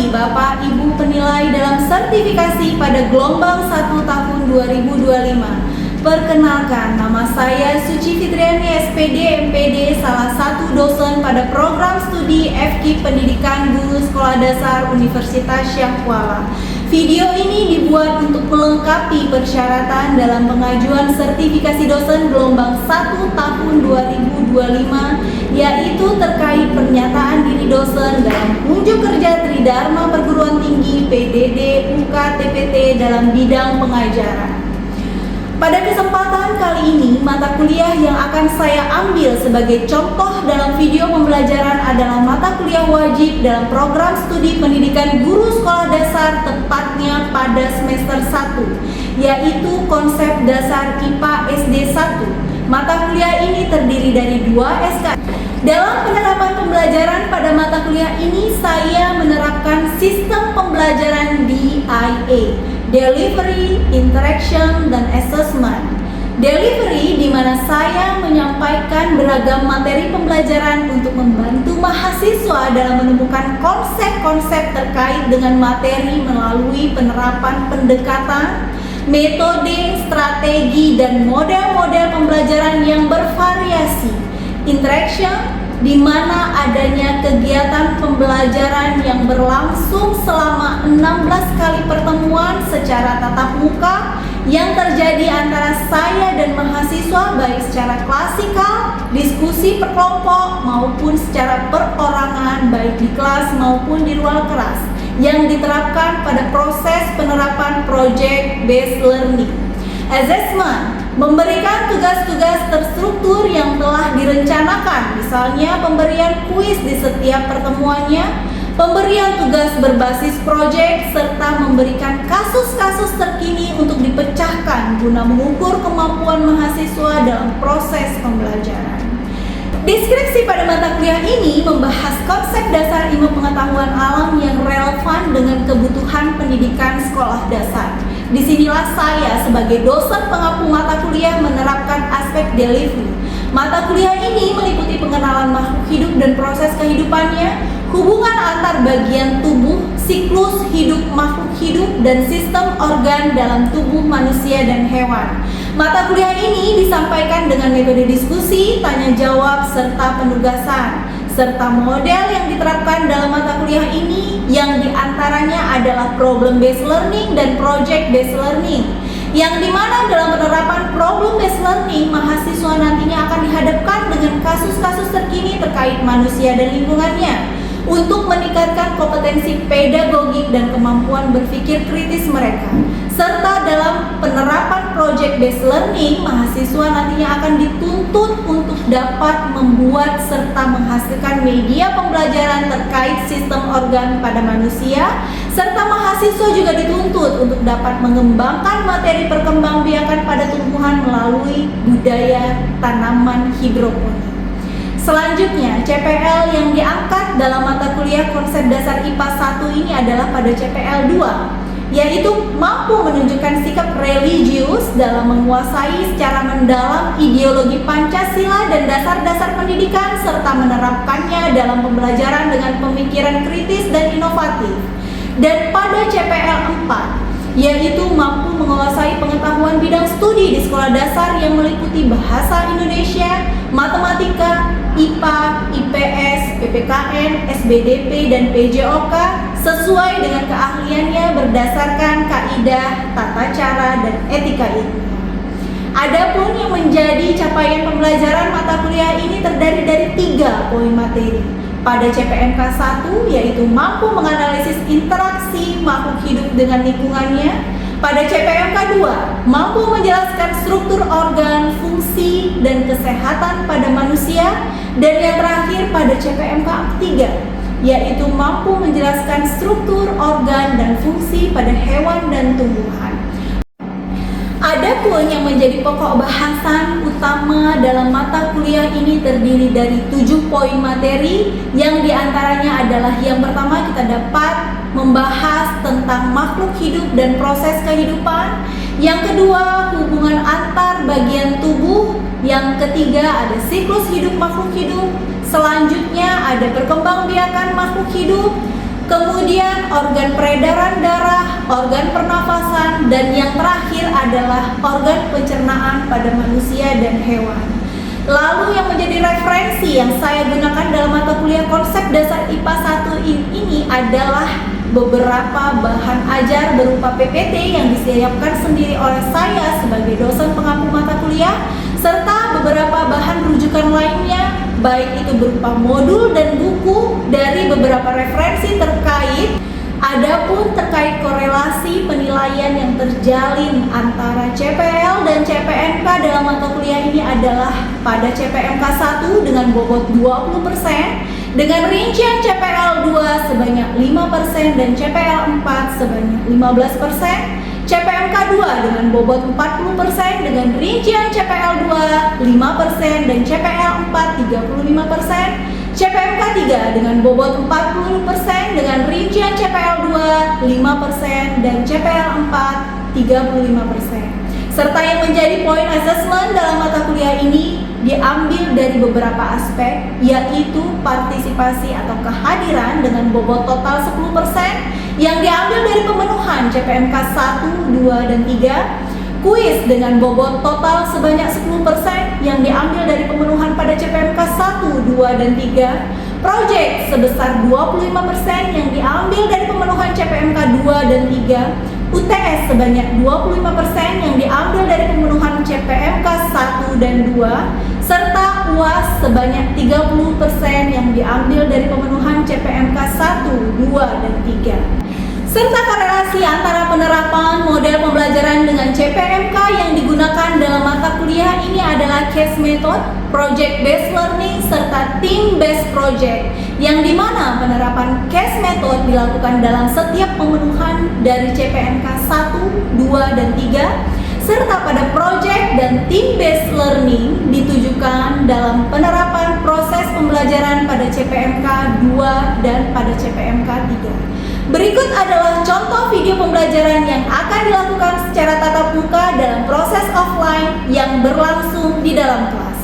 kasih Bapak Ibu penilai dalam sertifikasi pada gelombang 1 tahun 2025. Perkenalkan, nama saya Suci Fitriani SPD MPD, salah satu dosen pada program studi FK Pendidikan Guru Sekolah Dasar Universitas Syahkuala. Video ini dibuat untuk melengkapi persyaratan dalam pengajuan sertifikasi dosen gelombang 1 tahun 2025, yaitu terkait pernyataan diri dosen dalam unjuk kerja Tridharma Perguruan Tinggi PDD UK TPT dalam bidang pengajaran. Pada kesempatan kali ini, mata kuliah yang akan saya ambil sebagai contoh dalam video pembelajaran adalah mata kuliah wajib dalam program studi pendidikan guru sekolah dasar, tepatnya pada semester 1, yaitu konsep dasar IPA SD 1. Mata kuliah ini terdiri dari 2 SKS. Dalam penerapan pembelajaran pada mata kuliah ini, saya menerapkan sistem pembelajaran DIA, Delivery, Interaction, dan Assessment. Delivery di mana saya menyampaikan beragam materi pembelajaran untuk membantu mahasiswa dalam menemukan konsep-konsep terkait dengan materi melalui penerapan pendekatan, metode, strategi, dan model-model pembelajaran yang bervariasi. Interaction, di mana adanya kegiatan pembelajaran yang berlangsung selama 16 kali pertemuan secara tatap muka yang terjadi antara saya dan mahasiswa, baik secara klasikal, diskusi per kelompok, maupun secara perorangan, baik di kelas maupun di ruang kelas, yang diterapkan pada proses penerapan project based learning. Assessment, memberikan tugas-tugas terstruktur yang telah direncanakan, misalnya pemberian kuis di setiap pertemuannya, pemberian tugas berbasis proyek, serta memberikan kasus-kasus terkini untuk dipecahkan guna mengukur kemampuan mahasiswa dalam proses pembelajaran. Deskripsi pada mata kuliah ini membahas konsep dasar ilmu pengetahuan alam yang relevan dengan kebutuhan pendidikan sekolah dasar. Disinilah saya sebagai dosen pengampu mata kuliah menerapkan aspek delivery. Mata kuliah ini meliputi pengenalan makhluk hidup dan proses kehidupannya, hubungan antar bagian tubuh, siklus hidup makhluk hidup, dan sistem organ dalam tubuh manusia dan hewan. Mata kuliah ini disampaikan dengan metode diskusi, tanya jawab, serta penugasan, serta model yang diterapkan dalam mata kuliah ini yang diantaranya adalah problem based learning dan project based learning, yang dimana dalam penerapan problem based learning, mahasiswa nantinya akan dihadapkan dengan kasus-kasus terkini terkait manusia dan lingkungannya untuk meningkatkan kompetensi pedagogik dan kemampuan berpikir kritis mereka. Serta dalam penerapan project based learning, mahasiswa nantinya akan dituntut untuk dapat membuat serta menghasilkan media pembelajaran terkait sistem organ pada manusia, serta mahasiswa juga dituntut untuk dapat mengembangkan materi perkembangbiakan pada tumbuhan melalui budaya tanaman hidroponik. Selanjutnya, CPL yang diangkat dalam mata kuliah konsep dasar IPA 1 ini adalah pada CPL 2, yaitu mampu menunjukkan sikap religius dalam menguasai secara mendalam ideologi Pancasila dan dasar-dasar pendidikan, serta menerapkannya dalam pembelajaran dengan pemikiran kritis dan inovatif. Dan pada CPL 4, yaitu mampu menguasai pengetahuan bidang studi di sekolah dasar yang meliputi bahasa Indonesia, matematika, IPA, IPS, PPKN, SBDP, dan PJOK sesuai dengan keahliannya berdasarkan kaidah, tata cara, dan etika ilmiah. Adapun yang menjadi capaian pembelajaran mata kuliah ini terdiri dari 3 poin materi. Pada CPMK 1, yaitu mampu menganalisis interaksi makhluk hidup dengan lingkungannya. Pada CPMK 2, mampu menjelaskan struktur organ, fungsi, dan kesehatan pada manusia. Dan yang terakhir pada CPMK 3, yaitu mampu menjelaskan struktur organ dan fungsi pada hewan dan tumbuhan. Adapun yang menjadi pokok bahasan utama dalam mata kuliah ini terdiri dari 7 poin materi, yang diantaranya adalah yang pertama kita dapat membahas tentang makhluk hidup dan proses kehidupan, yang kedua hubungan antar bagian tubuh, yang ketiga ada siklus hidup makhluk hidup, selanjutnya ada perkembangbiakan makhluk hidup, kemudian organ peredaran darah, organ pernafasan, dan yang terakhir adalah organ pencernaan pada manusia dan hewan. Lalu yang menjadi referensi yang saya gunakan dalam mata kuliah konsep dasar IPA 1 ini adalah beberapa bahan ajar berupa PPT yang disiapkan sendiri oleh saya sebagai dosen pengampu mata kuliah, serta beberapa bahan rujukan lainnya, baik itu berupa modul dan buku dari beberapa referensi terkait. Adapun terkait korelasi penilaian yang terjalin antara CPL dan CPNK dalam mata kuliah ini adalah pada CPNK 1 dengan bobot 20%, dengan rincian CPL 2 sebanyak 5% dan CPL 4 sebanyak 15%, CPNK 2 dengan bobot 40% dengan rincian CPL 2 5% dan CPL 4 35%, CPNK 3 dengan bobot 40% dengan rincian CPL 2 5% dan CPL 4 35%. Serta yang menjadi poin assessment dalam mata kuliah ini diambil dari beberapa aspek, yaitu partisipasi atau kehadiran dengan bobot total 10% yang diambil dari pemenuhan CPNK 1, 2, dan 3, kuis dengan bobot total sebanyak 10% yang diambil dari pemenuhan pada CPNK 1, 2, dan 3, project sebesar 25% yang diambil dari pemenuhan CPNK 2 dan 3, UTS sebanyak 25% yang diambil dari pemenuhan CPNK 1 dan 2, serta UAS sebanyak 30% yang diambil dari pemenuhan CPNK 1, 2, dan 3. Serta korelasi antara penerapan model pembelajaran dengan CPMK yang digunakan dalam mata kuliah ini adalah case method, project based learning, serta team based project, yang dimana penerapan case method dilakukan dalam setiap pemenuhan dari CPMK 1, 2, dan 3, serta pada project dan team based learning ditujukan dalam penerapan proses pembelajaran pada CPMK 2 dan pada CPMK 3. Berikut adalah contoh video pembelajaran yang akan dilakukan secara tatap muka dalam proses offline yang berlangsung di dalam kelas.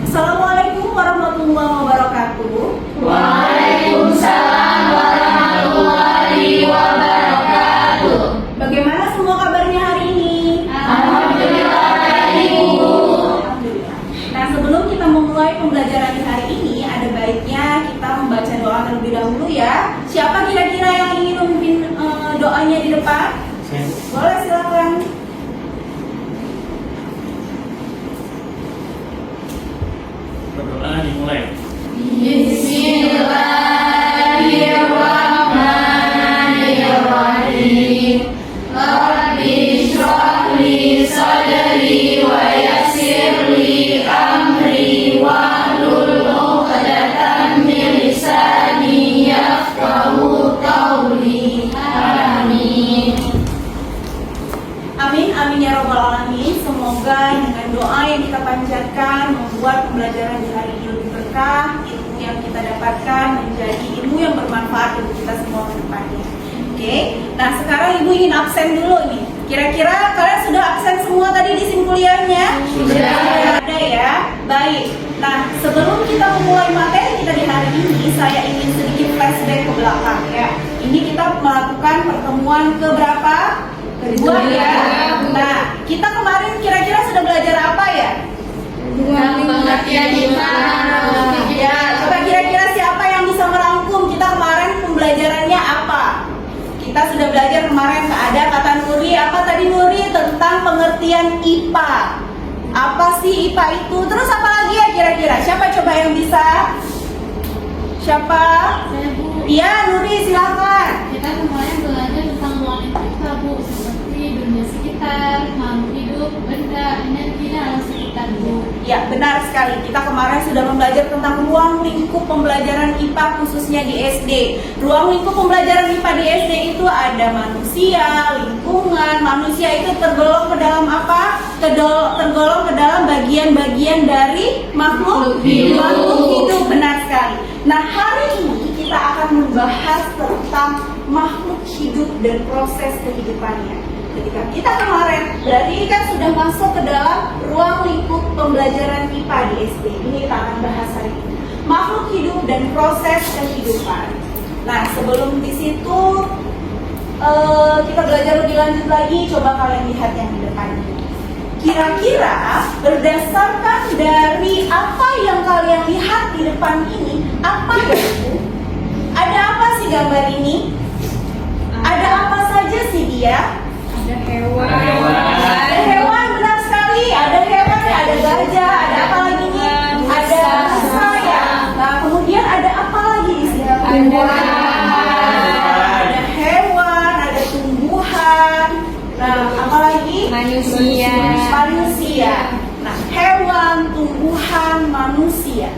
Assalamualaikum warahmatullahi wabarakatuh. Waalaikumsalam warahmatullahi wabarakatuh. Bagaimana semua kabarnya hari ini? Alhamdulillah baik, Ibu. Alhamdulillah. Nah, sebelum kita memulai pembelajaran di hari ini, ada baiknya kita membaca doa terlebih dahulu ya. Siapa kira-kira yang ingin memimpin doanya di depan? Boleh, silakan. Berdoa dimulai. Bismillahirrahmanirrahim. Rabbi shrah li sadri wa yassir li amri wahlul 'uqdatam min lisani yafqahu qawli. Amin. Amin, amin ya robbal alamin. Semoga dengan doa yang kita panjatkan membuat pembelajaran di hari ini lebih berkah, ilmu yang kita dapatkan menjadi ilmu yang bermanfaat untuk kita semua ke depannya. Oke, nah sekarang Ibu ingin absen dulu nih. Kira-kira kalian sudah absen semua tadi di SIM kuliahnya? Sudah. Ada ya? Baik. Nah, sebelum kita memulai materi kita di hari ini, saya ingin sedikit flashback ke belakang ya. Ini kita melakukan pertemuan ke berapa? Kedua ya. Nah, kita kemarin kira-kira sudah belajar apa ya? Pengertian iman. Ya, coba kira-kira siapa yang bisa merangkum kita kemarin pembelajarannya apa? Kita sudah belajar kemarin ada kata Nuri, apa tadi Nuri? Tentang pengertian IPA. Apa sih IPA itu? Terus apa lagi ya kira-kira? Siapa coba yang bisa? Siapa? Saya, Bu. Iya, Nuri silakan. Kita kemarin belajar tentang ruang lingkup kita, Bu, seperti dunia sekitar, makhluk hidup, benda, energi, dan alam sekitar, Bu. Ya, benar sekali. Kita kemarin sudah belajar tentang ruang lingkup pembelajaran IPA khususnya di SD. Ruang lingkup pembelajaran IPA di SD itu ada manusia, lingkungan. Manusia itu tergolong ke dalam apa? Tergolong ke dalam bagian-bagian dari makhluk hidup. Makhluk hidup, benar sekali. Nah, hari ini kita akan membahas tentang makhluk hidup dan proses kehidupannya. Ketika kita kemarin, berarti ini kan sudah masuk ke dalam ruang lingkup pembelajaran IPA di SD. Ini kita akan bahas hari ini. Makhluk hidup dan proses kehidupan. Nah, sebelum di situ kita belajar lebih lanjut lagi, coba kalian lihat yang di depan ini. Kira-kira berdasarkan dari apa yang kalian lihat di depan ini, apa itu? Ada apa sih gambar ini? Ada apa saja sih dia? Ada hewan. Ada hewan, benar sekali. Ada hewan, ada gajah, ada apa lagi nih? Ada rusa ya. Nah, kemudian ada apa lagi di sini? Ada hewan, ada tumbuhan. Nah, apa lagi? Manusia. Manusia. Nah, hewan, tumbuhan, manusia.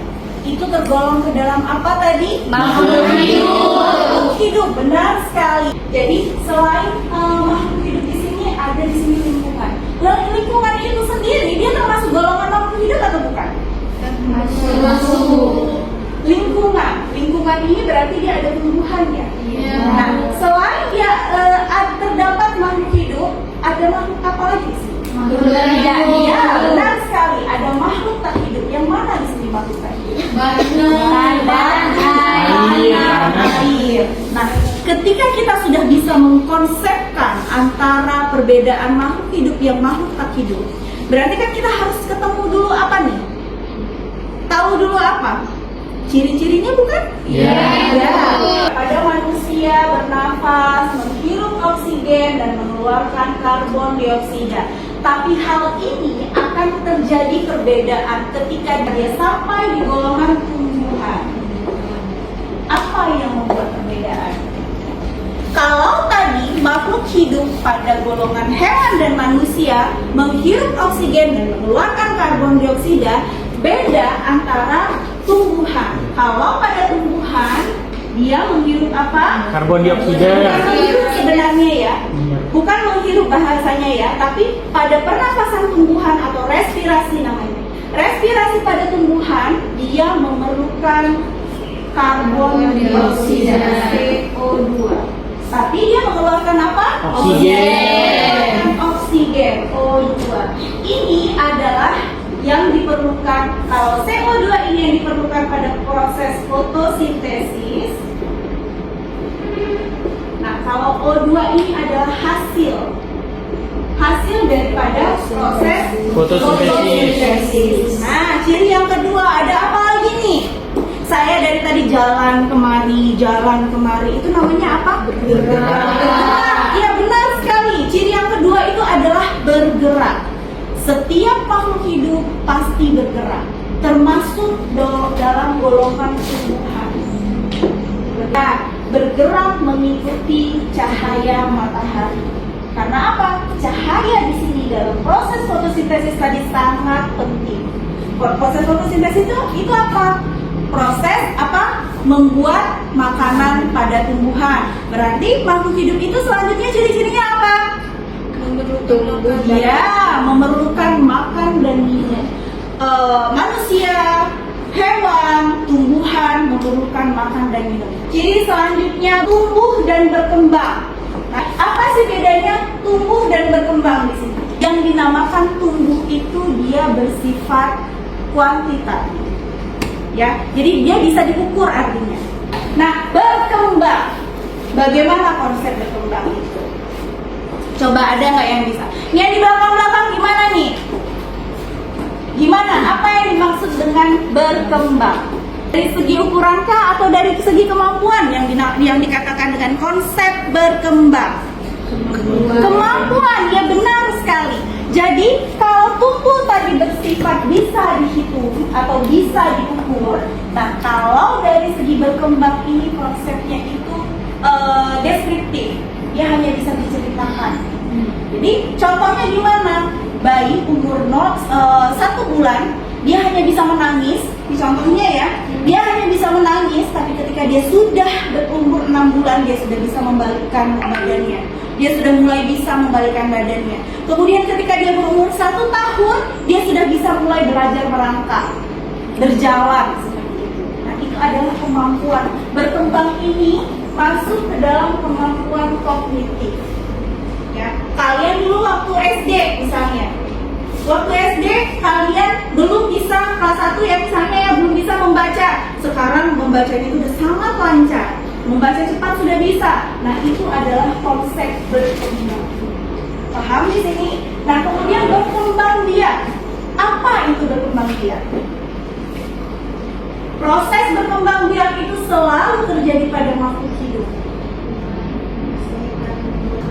Itu tergolong ke dalam apa tadi? Makhluk hidup. Makhluk hidup, benar sekali. Jadi selain makhluk hidup di sini, ada di sini lingkungan. Lalu lingkungan itu sendiri dia termasuk golongan makhluk hidup atau bukan? Termasuk. Lingkungan ini berarti dia ada tumbuhannya. Iya. Nah, selain dia terdapat makhluk hidup, ada makhluk apa lagi di sini? Iya, benar sekali. Ada makhluk tak hidup. Yang mana di sini makhluk tak hidup? Air. Nah, ketika kita sudah bisa mengkonsepkan antara perbedaan makhluk hidup yang makhluk tak hidup, berarti kan kita harus ketemu dulu apa nih? Tahu dulu apa? Ciri-cirinya bukan? Iya. Ya. Pada manusia bernafas, menghirup oksigen dan mengeluarkan karbon dioksida. Tapi hal ini akan terjadi perbedaan ketika dia sampai di golongan tumbuhan. Apa yang membuat perbedaan? Kalau tadi makhluk hidup pada golongan hewan dan manusia menghirup oksigen dan mengeluarkan karbon dioksida, beda antara tumbuhan. Kalau pada tumbuhan dia menghirup apa? Karbon dioksida. Bukan menghirup sebenarnya ya, bukan menghirup bahasanya ya, tapi pada pernafasan tumbuhan atau respirasi namanya. Respirasi pada tumbuhan dia memerlukan karbon dioksida CO2. Tapi dia mengeluarkan apa? Oksigen. Oksigen O2. Ini adalah yang diperlukan. Kalau CO2 ini yang diperlukan pada proses fotosintesis. Nah, kalau O2 ini adalah hasil daripada proses fotosintesis. Nah, ciri yang kedua ada apa lagi nih? Saya dari tadi jalan kemari, itu namanya apa? Bergerak. Iya, benar sekali. Ciri yang kedua itu adalah bergerak. Setiap makhluk hidup pasti bergerak, termasuk dalam golongan tumbuhan. Bergerak mengikuti cahaya matahari. Karena apa? Cahaya di sini dalam proses fotosintesis tadi sangat penting. Proses fotosintesis itu apa? Proses apa? Membuat makanan pada tumbuhan. Berarti makhluk hidup itu selanjutnya ciri-cirinya apa? Memerlukan makan dan minum. Manusia, hewan, tumbuhan memerlukan makan dan minum. Ciri selanjutnya tumbuh dan berkembang. Nah, apa sih bedanya tumbuh dan berkembang di sini? Yang dinamakan tumbuh itu dia bersifat kuantitatif. Ya, jadi dia bisa diukur artinya. Nah, berkembang. Bagaimana konsep berkembang itu? Coba ada nggak yang bisa? Yang di belakang-belakang gimana nih? Gimana? Apa yang dimaksud dengan berkembang? Dari segi ukuran kah atau dari segi kemampuan yang dikatakan dengan konsep berkembang? Kemampuan, ya benar sekali. Jadi kalau tumbuh tadi bersifat bisa dihitung atau bisa diukur. Nah, kalau dari segi berkembang ini konsepnya itu deskriptif. Dia hanya bisa diceritakan. Jadi contohnya gimana? Bayi umur 1 bulan dia hanya bisa menangis. Di contohnya ya, dia hanya bisa menangis, tapi ketika dia sudah berumur 6 bulan dia sudah bisa membalikkan badannya. Dia sudah mulai bisa membalikkan badannya. Kemudian ketika dia berumur 1 tahun, dia sudah bisa mulai belajar merangkak, berjalan seperti itu. Nah, itu adalah kemampuan. Berkembang ini masuk ke dalam kemampuan kognitif. Ya, kalian dulu waktu SD misalnya, waktu SD kalian belum bisa kelas 1 ya misalnya ya belum bisa membaca. Sekarang membacanya itu udah sangat lancar. membaca cepat sudah bisa. Nah, itu adalah konsep berkembang. Paham di sini? Nah, kemudian berkembang biak. Apa itu berkembang biak? Proses berkembang biak itu selalu terjadi pada makhluk hidup.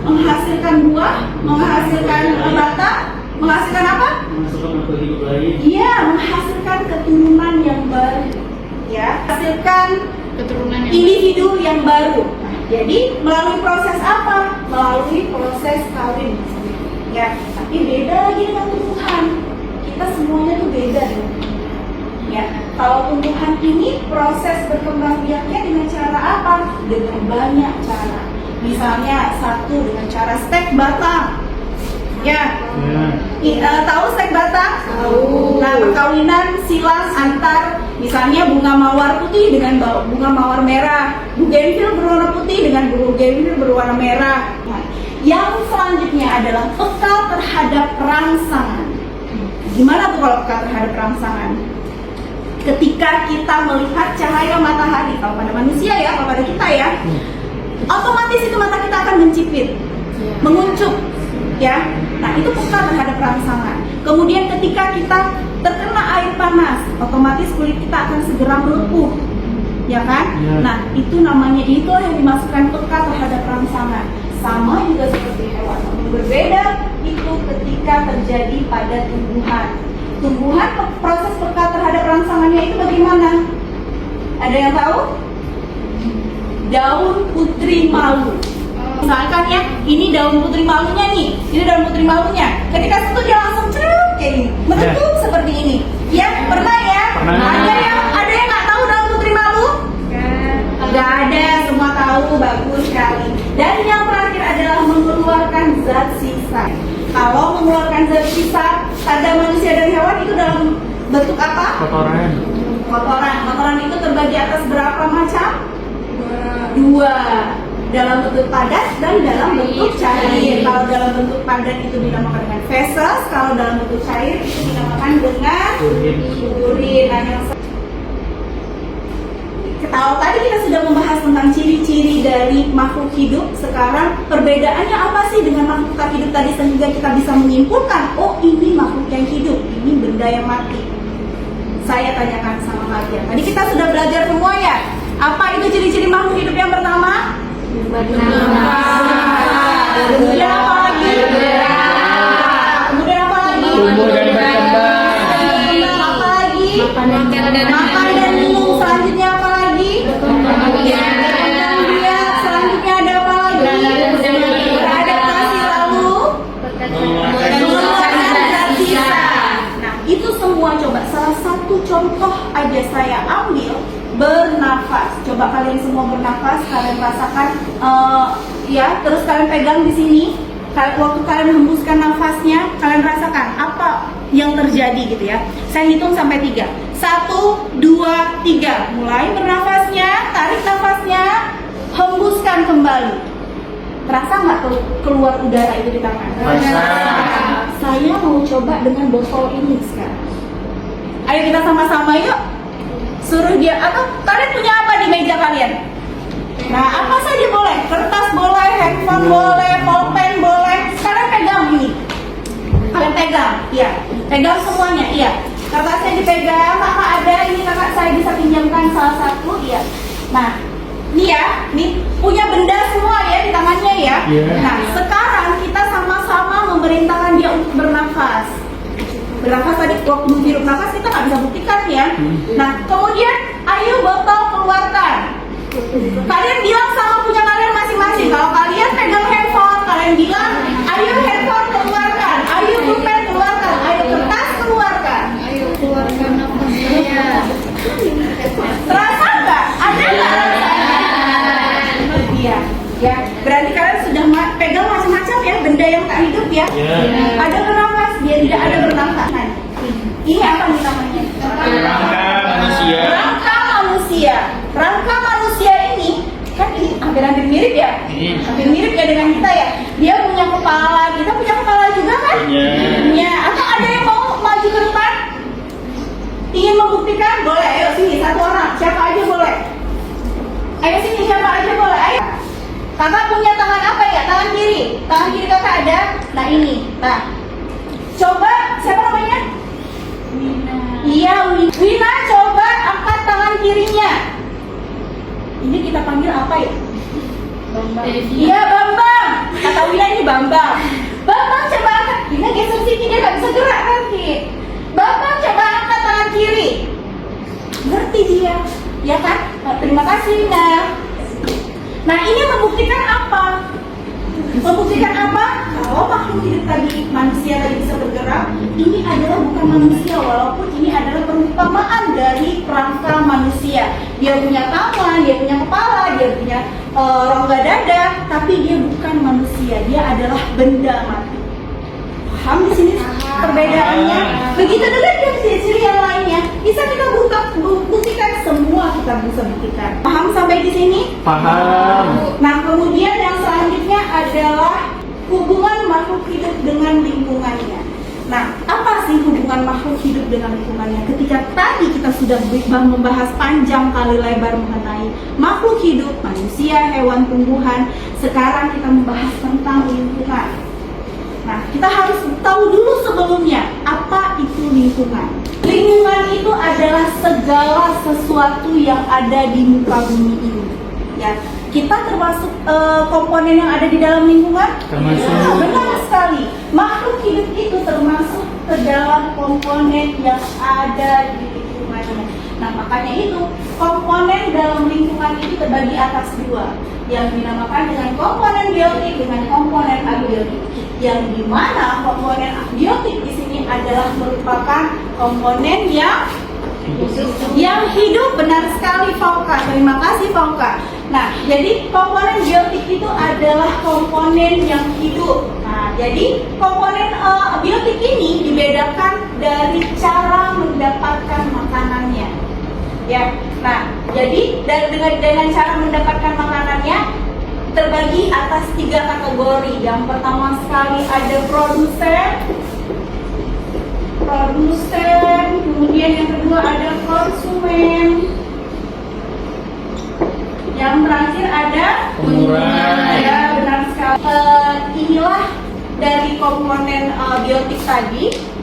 Menghasilkan buah, menghasilkan batang, menghasilkan apa? Menghasilkan makhluk hidup lain. Iya, menghasilkan keturunan yang baru. Ya, hasilkan Keturunan yang individu yang baru. Nah, jadi melalui proses apa? Melalui proses kawin. Ya, tapi beda lagi dengan tumbuhan. Kita semuanya tuh beda dengan tumbuhan. Ya, kalau tumbuhan ini proses berkembang biaknya dengan cara apa? Dengan banyak cara. Misalnya satu dengan cara stek batang. Ya, tahu stek batang? Tahu. Nah, perkawinan silang antar misalnya bunga mawar putih dengan bunga mawar merah, bugenvil berwarna putih dengan bugenvil berwarna merah. Nah, yang selanjutnya adalah peka terhadap rangsangan. Gimana tuh kalau peka terhadap rangsangan? Ketika kita melihat cahaya matahari, kalau pada manusia ya, kalau pada kita ya, otomatis itu mata kita akan mencipit, menguncup, ya. Nah, itu peka terhadap rangsangan. Kemudian ketika kita terkena air panas, otomatis kulit kita akan segera melepuh, ya kan? Ya. Nah, itu namanya, itulah yang dimasukkan peka terhadap rangsangan. Sama juga seperti hewan, namun berbeda itu ketika terjadi pada tumbuhan. Tumbuhan proses peka terhadap rangsangannya itu bagaimana? Ada yang tahu? Daun putri malu. Misalkan ya, ini daun putri malunya nih, ini daun putri malunya. Ketika sentuh dia langsung cerut kayak gini, meletup seperti ini. Ya, pernah ya? Pernah. Ada yang nggak tahu daun putri malu? Nggak ada, semua tahu, bagus sekali. Dan yang terakhir adalah mengeluarkan zat sisa. Kalau mengeluarkan zat sisa pada manusia dan hewan itu dalam bentuk apa? Kotoran. Kotoran. Kotoran itu terbagi atas berapa macam? Dua. Dalam bentuk padat dan dalam bentuk cair. Kalau dalam bentuk padat itu dinamakan dengan feses, kalau dalam bentuk cair itu dinamakan dengan urin. Nah, yang kalau tadi kita sudah membahas tentang ciri-ciri dari makhluk hidup, sekarang perbedaannya apa sih dengan makhluk tak hidup tadi sehingga kita bisa menyimpulkan, oh ini makhluk yang hidup, ini benda yang mati. Saya tanyakan sama kalian. Tadi kita sudah belajar semua ya. Apa itu ciri-ciri makhluk hidup yang pertama? Kemudian apa lagi? Kemudian apa lagi? Tumbuh dan berkembang. Apa lagi? Makan dan minum. Selanjutnya apa lagi? Berkembang biak. Selanjutnya ada apa lagi? Beradaptasi lalu mengeluarkan zat sisa. Nah, itu semua coba salah satu contoh aja saya ambil. Bernafas. Coba kalian semua bernafas, kalian rasakan, ya. Terus kalian pegang di sini. Waktu kalian hembuskan nafasnya, kalian rasakan apa yang terjadi gitu ya. Saya hitung sampai 3. 1, 2, 3. Mulai bernafasnya, tarik nafasnya, hembuskan kembali. Terasa nggak keluar udara itu di tangan? Terasa. Saya mau coba dengan botol ini sekarang. Ayo kita sama-sama yuk. Suruh dia, atau kalian punya apa di meja kalian? Nah, apa saja boleh, kertas boleh, handphone boleh, pulpen boleh. Kalian pegang ini. Kalian pegang, iya. Pegang semuanya, iya. Kertasnya dipegang, kakak ada, ini kakak saya bisa pinjamkan salah satu, iya. Nah, ini ya, nih punya benda semua ya di tangannya ya. Yeah. Nah, sekarang kita sama-sama memerintahkan dia untuk bernafas. Bernafas tadi waktu menghirup nafas kita nggak bisa buktikan ya. Nah, kemudian ayo botol keluarkan. Kalian bilang sama punya kalian masing-masing. Kalau kalian pegang handphone, kalian bilang ayo handphone keluarkan, ayo pulpen keluarkan, ayo kertas keluarkan. Ayo keluarkan nafasnya. Terasa nggak? Ada nggak rasanya? Iya. Ya, berarti kalian sudah pegang macam-macam ya benda yang tak hidup ya. Ya. Ada bernafas, dia tidak ada bernafas. Nah, ini apa nih namanya? Rangka manusia. Rangka manusia. Rangka manusia ini kan ini hampir mirip ya. Hampir mirip ya dengan kita ya. Dia punya kepala, kita punya kepala juga kan? Punya. Atau ada yang mau maju ke depan? Ingin membuktikan? Boleh. Ayo sini satu orang. Siapa aja boleh. Ayo sini siapa aja Kakak punya tangan apa ya? Tangan kiri. Tangan kiri kakak ada. Nah ini. Nah, coba siapa namanya? Wina. Iya, Wina, coba angkat tangan kirinya. Ini kita panggil apa ya? Iya, Bambang. Kata Wina ini Bambang. Bambang coba angkat. Wina geser sini, dia nggak bisa gerak nanti. Bambang coba angkat tangan kiri. Ngerti dia, ya kan? Nah, terima kasih, Wina. Nah, ini membuktikan apa? Membuktikan apa? Kalau makhluk hidup tadi, manusia tadi bisa bergerak, ini adalah bukan manusia, walaupun ini adalah perumpamaan dari kerangka manusia. Dia punya tangan, dia punya kepala, dia punya rongga dada, tapi dia bukan manusia, dia adalah benda mati. Paham di sini perbedaannya? Begitu juga dengan ciri-ciri yang lainnya, bisa kita buktikan, semua kita bisa buktikan. Paham sampai di sini? Paham. Nah, kemudian yang selanjutnya adalah hubungan makhluk hidup dengan lingkungannya. Nah, apa sih hubungan makhluk hidup dengan lingkungannya? Ketika tadi kita sudah membahas panjang kali lebar mengenai makhluk hidup, manusia, hewan, tumbuhan, sekarang kita membahas tentang lingkungan. Nah, kita harus tahu dulu sebelumnya, apa itu lingkungan. Lingkungan itu adalah segala sesuatu yang ada di muka bumi ini. Ya, kita termasuk komponen yang ada di dalam lingkungan? Termasuk. Ya, benar sekali. Makhluk hidup itu termasuk ke dalam komponen yang ada di lingkungannya. Nah, makanya itu komponen dalam lingkungan itu terbagi atas dua, yang dinamakan dengan komponen biotik dengan komponen abiotik. Yang dimana komponen abiotik di sini adalah merupakan komponen yang hidup. Benar sekali, Fauka. Terima kasih, Fauka. Nah, jadi komponen biotik itu adalah komponen yang hidup. Nah, jadi komponen biotik ini dibedakan dari cara mendapatkan makanannya. Ya, nah, jadi dengan cara mendapatkan makanannya terbagi atas 3 kategori. Yang pertama sekali ada produsen, kemudian yang kedua ada konsumen, yang terakhir ada Pengurang. Ya, benar sekali. Inilah dari komponen biotik tadi.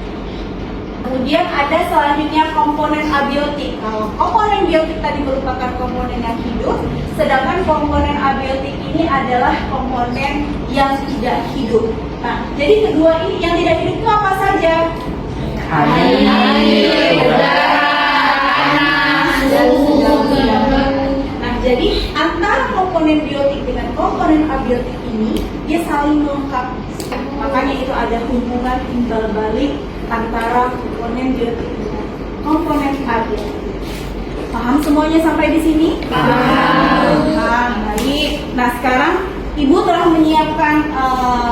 Kemudian ada selanjutnya komponen abiotik. Kalau komponen biotik tadi merupakan komponen yang hidup, sedangkan komponen abiotik ini adalah komponen yang tidak hidup. Nah, jadi kedua ini yang tidak hidup itu apa saja? Air, udara, panas, dan segala. Nah, jadi antara komponen biotik dengan komponen abiotik ini dia saling melengkapi. Makanya itu ada hubungan timbal balik antara komponen biotik dengan komponen abiotik. Paham semuanya sampai di sini? Paham. Baik. Nah, sekarang Ibu telah menyiapkan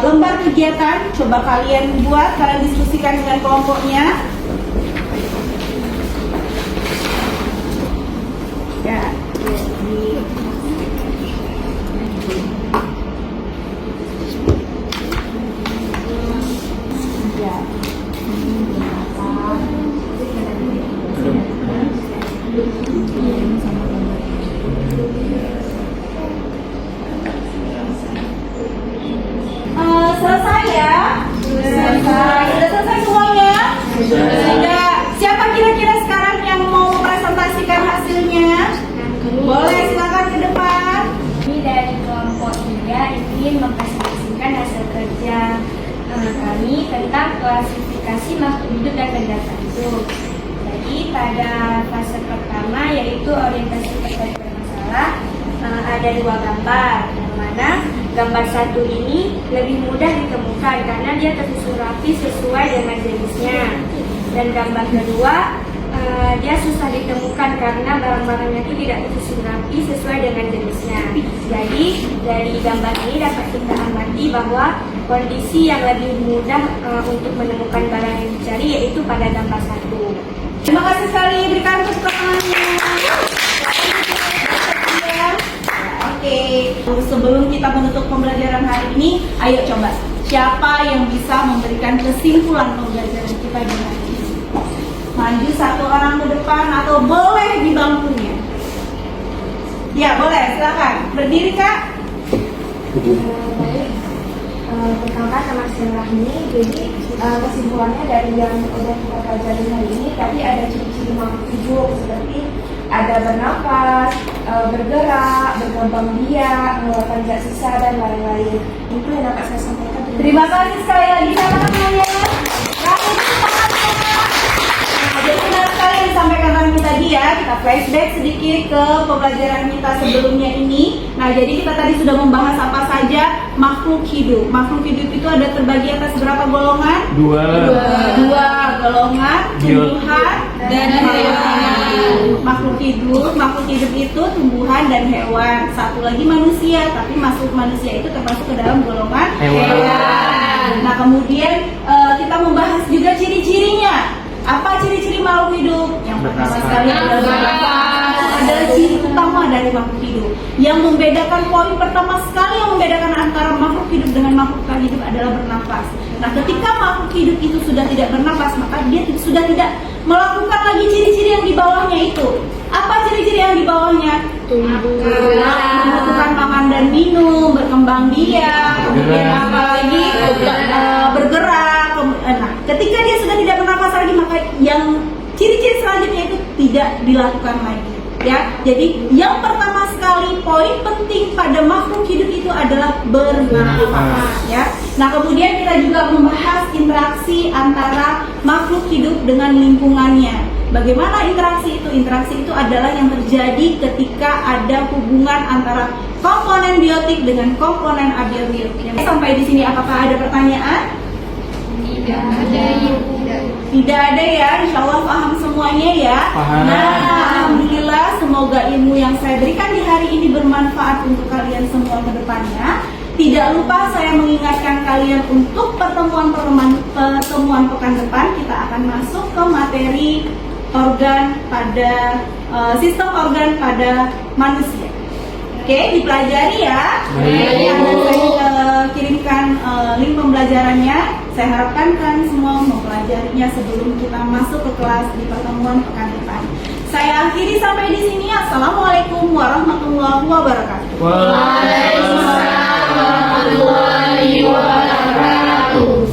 lembar kegiatan. Coba kalian buat, kalian diskusikan dengan kelompoknya. Ya, jadi selesai ya? Selesai. Sudah selesai semuanya? Sudah. Siapa kira-kira sekarang yang mau presentasikan hasilnya? Boleh, silakan ke depan. Kami dari kelompok 3 ingin mempresentasikan hasil kerja kami tentang klasifikasi makhluk hidup dan benda hidup. Jadi pada fase pertama yaitu orientasi terkait bermasalah, ada 2 gambar, yang mana gambar 1 ini lebih mudah ditemukan karena dia tersusun rapi sesuai dengan jenisnya, dan gambar kedua dia susah ditemukan karena barang-barangnya itu tidak tersusun rapi sesuai dengan jenisnya. Jadi dari gambar ini dapat kita amati bahwa kondisi yang lebih mudah untuk menemukan barang yang dicari yaitu pada gambar 1. Terima kasih sekali, berikan tepuk tangannya. Oke, sebelum kita menutup pembelajaran hari ini, ayo coba siapa yang bisa memberikan kesimpulan pembelajaran kita di hari ini? Maju 1 orang ke depan atau boleh di bangkunya. Ya boleh, silakan. Berdiri Kak. Baik, perkenalkan nama saya Rahmi. Jadi kesimpulannya dari yang udah kita pelajari hari ini, tadi ada ciri-ciri makhluk hidup seperti ada bernafas, bergerak, berkembang biak, mengeluarkan zat sisa dan lain-lain. Itu yang dapat saya sampaikan. Terima kasih sekali lagi sama-sama. Jadi benar sekali yang disampaikan Rahmi tadi ya. Kita flashback sedikit ke pembelajaran kita sebelumnya ini. Nah, jadi kita tadi sudah membahas apa saja makhluk hidup. Makhluk hidup itu ada terbagi atas berapa golongan? Dua golongan, tumbuhan dan hewan. Makhluk hidup itu tumbuhan dan hewan. Satu lagi manusia, tapi masuk manusia itu termasuk ke dalam golongan hewan. Nah, kemudian kita membahas juga ciri-cirinya. Apa ciri-ciri makhluk hidup? Yang pertama sekali adalah bernafas. Adalah ciri utama dari makhluk hidup. Yang membedakan poin pertama sekali yang membedakan antara makhluk hidup dengan makhluk tak hidup adalah bernafas. Nah, ketika makhluk hidup itu sudah tidak bernafas, maka dia sudah tidak melakukan lagi ciri-ciri yang di bawahnya itu. Apa ciri-ciri yang di bawahnya? Membutuhkan makan dan minum, berkembang biak, kemudian apa lagi? Bergerak. Nah, ketika dia sudah tidak bernafas lagi, maka yang ciri-ciri selanjutnya itu tidak dilakukan lagi. Ya, jadi yang pertama sekali poin penting pada makhluk hidup itu adalah bernafas. Ya, nah kemudian kita juga membahas interaksi antara makhluk hidup dengan lingkungannya. Bagaimana interaksi itu? Interaksi itu adalah yang terjadi ketika ada hubungan antara komponen biotik dengan komponen abiotik. Sampai di sini apakah ada pertanyaan? Tidak ada ya, insya Allah paham semuanya ya. Nah, alhamdulillah, semoga ilmu yang saya berikan di hari ini bermanfaat untuk kalian semua ke depannya. Tidak lupa saya mengingatkan kalian untuk pertemuan pekan depan kita akan masuk ke materi organ pada sistem organ pada manusia. Oke, dipelajari ya. Akan saya kirimkan link pembelajarannya. Saya harapkan kalian semua mempelajarinya sebelum kita masuk ke kelas di pertemuan pekan depan. Saya akhiri sampai di sini. Assalamualaikum warahmatullahi wabarakatuh. Waalaikumsalam warahmatullahi wabarakatuh.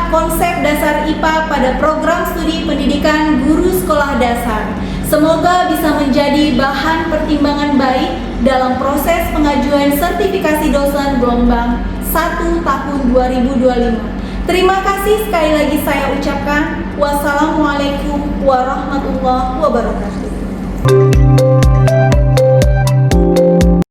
Konsep dasar IPA pada program studi pendidikan guru sekolah dasar. Semoga bisa menjadi bahan pertimbangan baik dalam proses pengajuan sertifikasi dosen gelombang 1 tahun 2025. Terima kasih sekali lagi saya ucapkan. Wassalamualaikum warahmatullahi wabarakatuh.